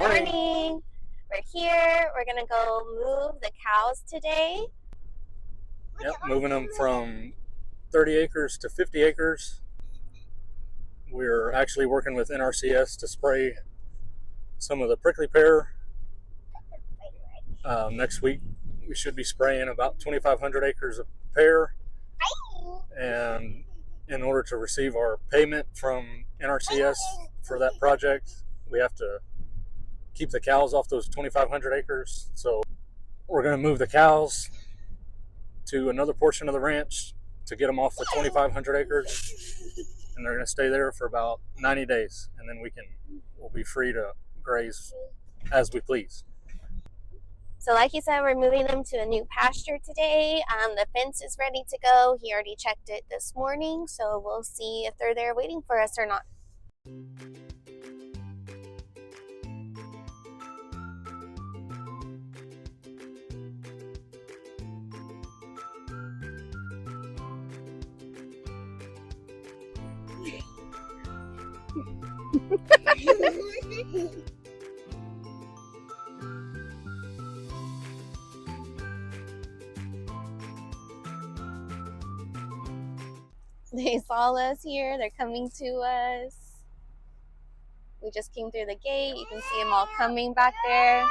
morning. We're here. We're going to go move the cows today. Yep, moving them from 30 acres to 50 acres. We're actually working with NRCS to spray some of the prickly pear. Next week, we should be spraying about 2,500 acres of pear. And in order to receive our payment from NRCS for that project, we have to keep the cows off those 2,500 acres. So we're going to move the cows to another portion of the ranch to get them off the 2,500 acres. And they're going to stay there for about 90 days. And then we'll be free to graze as we please. So like you said, we're moving them to a new pasture today. The fence is ready to go. He already checked it this morning. So we'll see if they're there waiting for us or not. They saw us here. They're coming to us. We just came through the gate. You can see them all coming back there.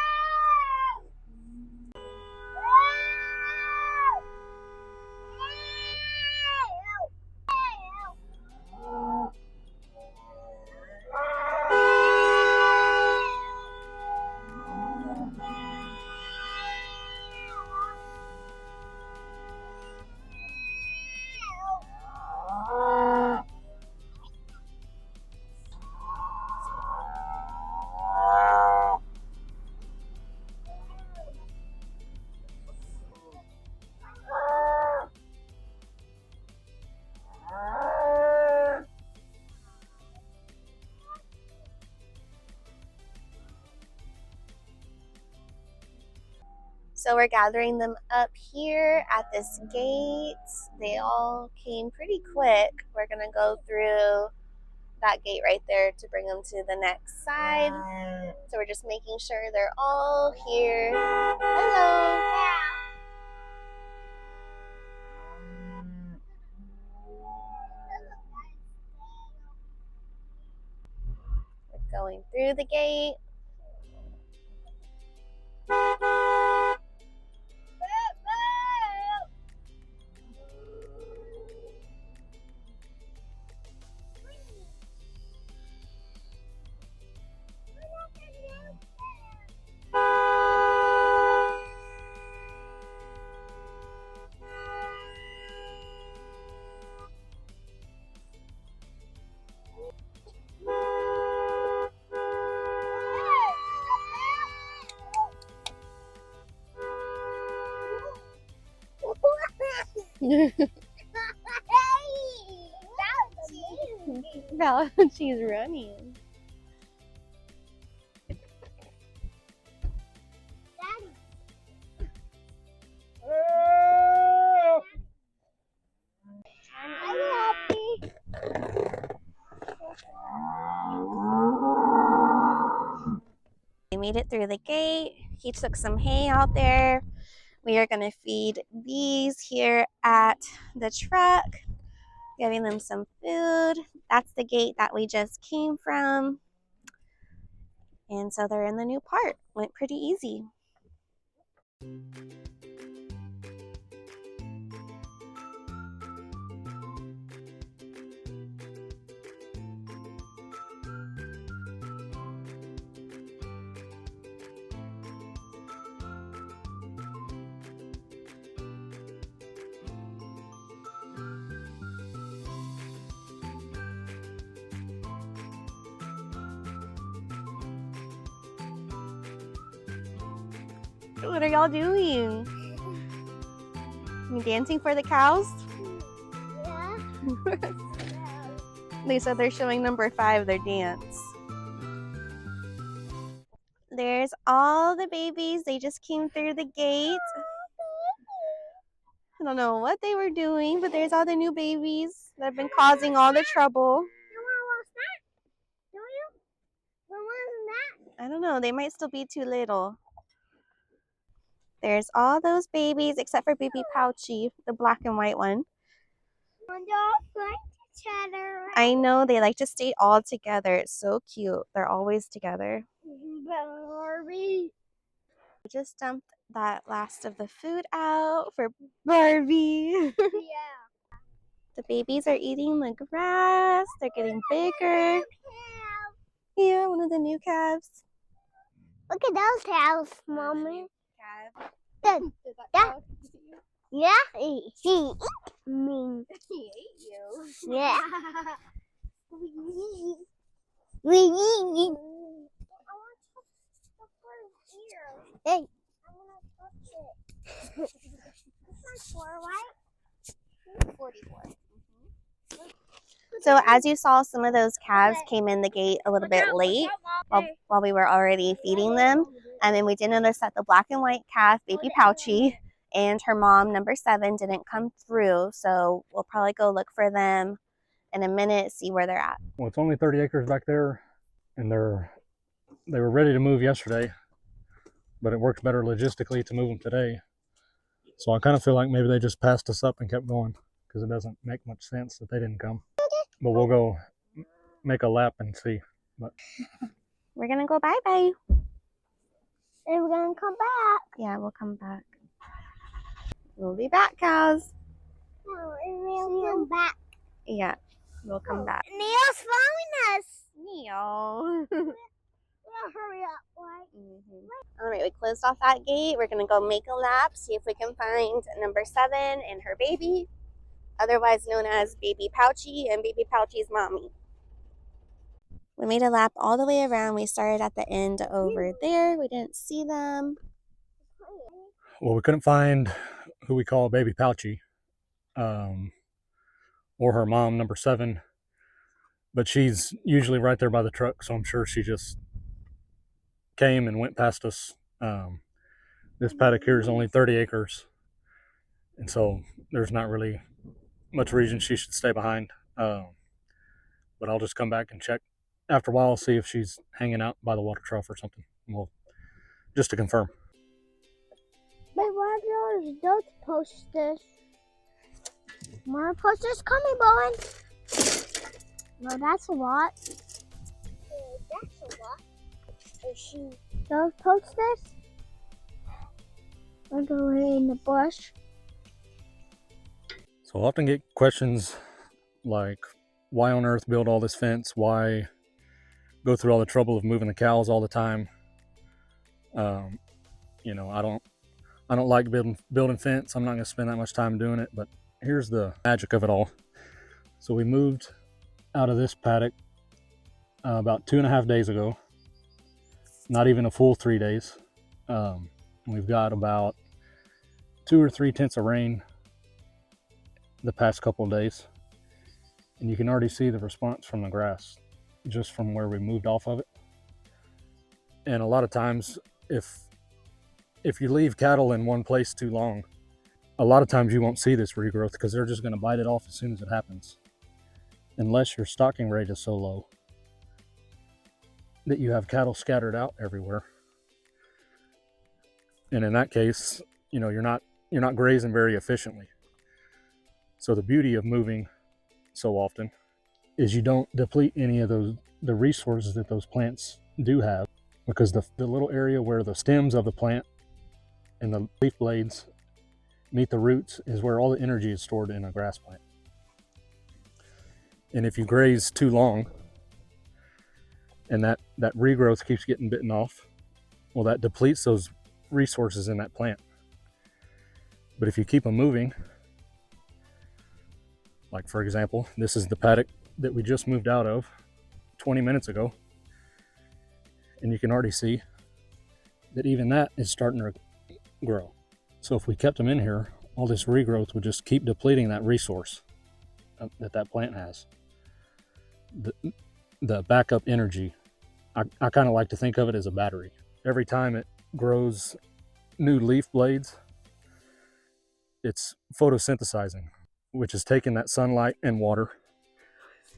So we're gathering them up here at this gate. They all came pretty quick. We're gonna go through that gate right there to bring them to the next side. So we're just making sure they're all here. Hello. We're going through the gate. She's running. We made it through the gate. He took some hay out there. We are going to feed these here at the truck, giving them some food. That's the gate that we just came from. And so they're in the new part. Went pretty easy. What are y'all doing? You dancing for the cows? Yeah. They said they're showing number 5 their dance. There's all the babies. They just came through the gate. I don't know what they were doing, but there's all the new babies that have been causing all the trouble. I don't know. They might still be too little. There's all those babies except for baby Pouchy, the black and white one. I know, they like to stay all together. It's so cute. They're always together. Barbie. We just dumped that last of the food out for Barbie. Yeah. The babies are eating the grass. They're getting bigger. Yeah, one of the new calves. Look at those cows, Mommy. Calf. Good. Did that Yeah. cow see you? Yeah, she ate me. He ate you. Yeah. Hey. I want to touch it. It's not 4, right? 44. So as you saw, some of those calves came in the gate a little bit late while we were already feeding them. And then we did notice that the black and white calf, baby Pouchy, and her mom, number 7, didn't come through. So we'll probably go look for them in a minute, see where they're at. Well, it's only 30 acres back there, and they were ready to move yesterday, but it works better logistically to move them today. So I kind of feel like maybe they just passed us up and kept going, because it doesn't make much sense that they didn't come. But we'll go make a lap and see. But We're going to go bye-bye. And we're going to come back. Yeah, we'll come back. We'll be back, cows. No, we'll come back. Yeah, we'll come back. Neil's following us. Neil. We'll hurry up, right? All right, we closed off that gate. We're going to go make a lap, see if we can find number 7 and her baby, otherwise known as baby Pouchy and baby Pouchy's mommy. We made a lap all the way around. We started at the end over there. We didn't see them. well, we couldn't find who we call baby Pouchy, or her mom, number 7, but she's usually right there by the truck, so I'm sure she just came and went past us. This paddock here is only 30 acres, and so there's not really much reason she should stay behind. But I'll just come back and check after a while, see if she's hanging out by the water trough or something. Well, just to confirm. But why are those posters? More posters coming, Bowen. No, that's a lot. That's a lot. Is she those posters? Are they in the bush? So I'll often get questions like, why on earth build all this fence? Why go through all the trouble of moving the cows all the time? You know, I don't like building fence. I'm not going to spend that much time doing it. But here's the magic of it all. So we moved out of this paddock about 2.5 days ago. Not even a full 3 days. We've got about 2 or 3 tenths of rain the past couple of days, and you can already see the response from the grass just from where we moved off of it. And a lot of times, if you leave cattle in one place too long, a lot of times you won't see this regrowth because they're just going to bite it off as soon as it happens, unless your stocking rate is so low that you have cattle scattered out everywhere. And in that case, you know, you're not grazing very efficiently. So the beauty of moving so often is you don't deplete any of the resources that those plants do have, because the little area where the stems of the plant and the leaf blades meet the roots is where all the energy is stored in a grass plant. And if you graze too long and that regrowth keeps getting bitten off, well, that depletes those resources in that plant. But if you keep them moving, like for example, this is the paddock that we just moved out of 20 minutes ago, and you can already see that even that is starting to grow. So if we kept them in here, all this regrowth would just keep depleting that resource that plant has. The backup energy, I kind of like to think of it as a battery. Every time it grows new leaf blades, it's photosynthesizing, which is taking that sunlight and water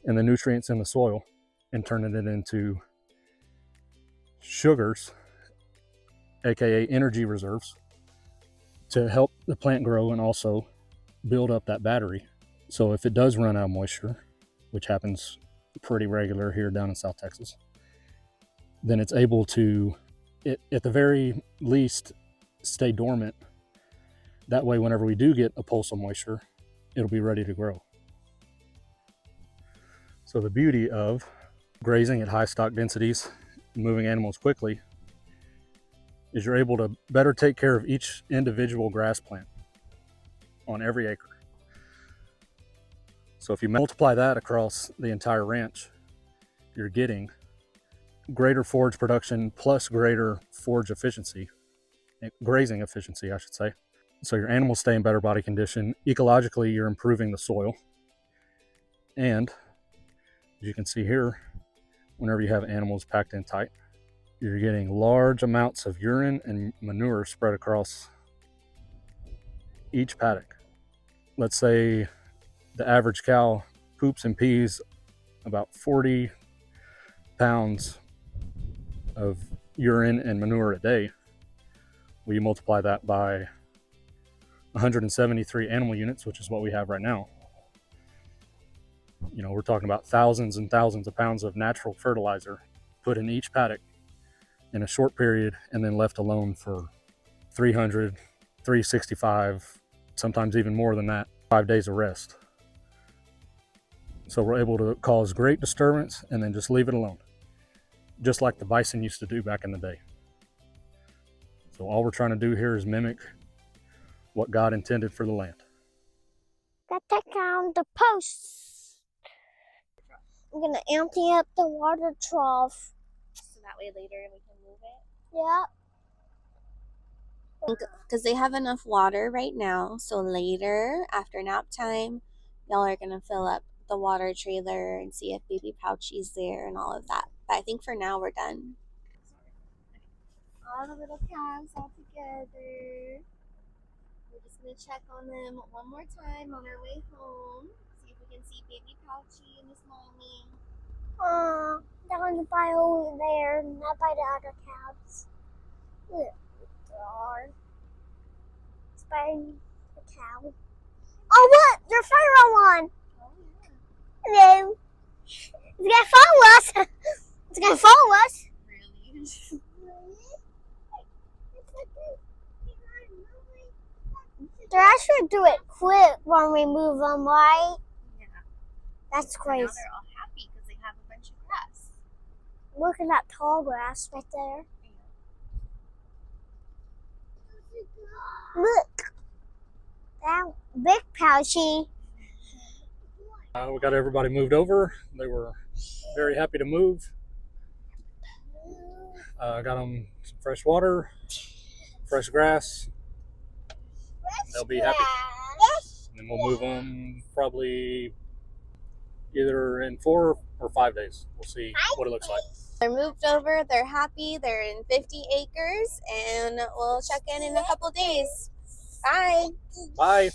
and the nutrients in the soil and turning it into sugars, aka energy reserves, to help the plant grow and also build up that battery. So if it does run out of moisture, which happens pretty regular here down in South Texas, then it's able to, at the very least, stay dormant. That way, whenever we do get a pulse of moisture, it'll be ready to grow. So the beauty of grazing at high stock densities, moving animals quickly, is you're able to better take care of each individual grass plant on every acre. So if you multiply that across the entire ranch, you're getting greater forage production plus greater forage efficiency, grazing efficiency, I should say. So your animals stay in better body condition. Ecologically, you're improving the soil. And as you can see here, whenever you have animals packed in tight, you're getting large amounts of urine and manure spread across each paddock. Let's say the average cow poops and pees about 40 pounds of urine and manure a day. Well, you multiply that by 173 animal units, which is what we have right now. You know, we're talking about thousands and thousands of pounds of natural fertilizer put in each paddock in a short period and then left alone for 300, 365, sometimes even more than that, 5 days of rest. So we're able to cause great disturbance and then just leave it alone, just like the bison used to do back in the day. So all we're trying to do here is mimic what God intended for the land. Got to count the posts. I'm gonna empty up the water trough. So that way later we can move it. Yep. Because they have enough water right now, so later after nap time, y'all are gonna fill up the water trailer and see if baby Pouchy's there and all of that. But I think for now we're done. All the little calves all together. We're just gonna check on them one more time on our way home. See if we can see baby Pouchy and his mommy. Down by over there, not by the other calves. Look, there are. It's by the cow. Oh, what? There's fire one. Oh yeah. Hello. It's gonna follow us. It's gonna follow us. Really? They're actually do it quick when we move them, right? Yeah. That's So crazy. now they're all happy because they have a bunch of grass. Look at that tall grass right there. Look. That big Pouchy. We got everybody moved over. They were very happy to move. Got them some fresh water, fresh grass. They'll be happy. And then we'll move them probably either in 4 or 5 days. We'll see what it looks like. They're moved over, they're happy, they're in 50 acres, and we'll check in a couple days. Bye. Bye.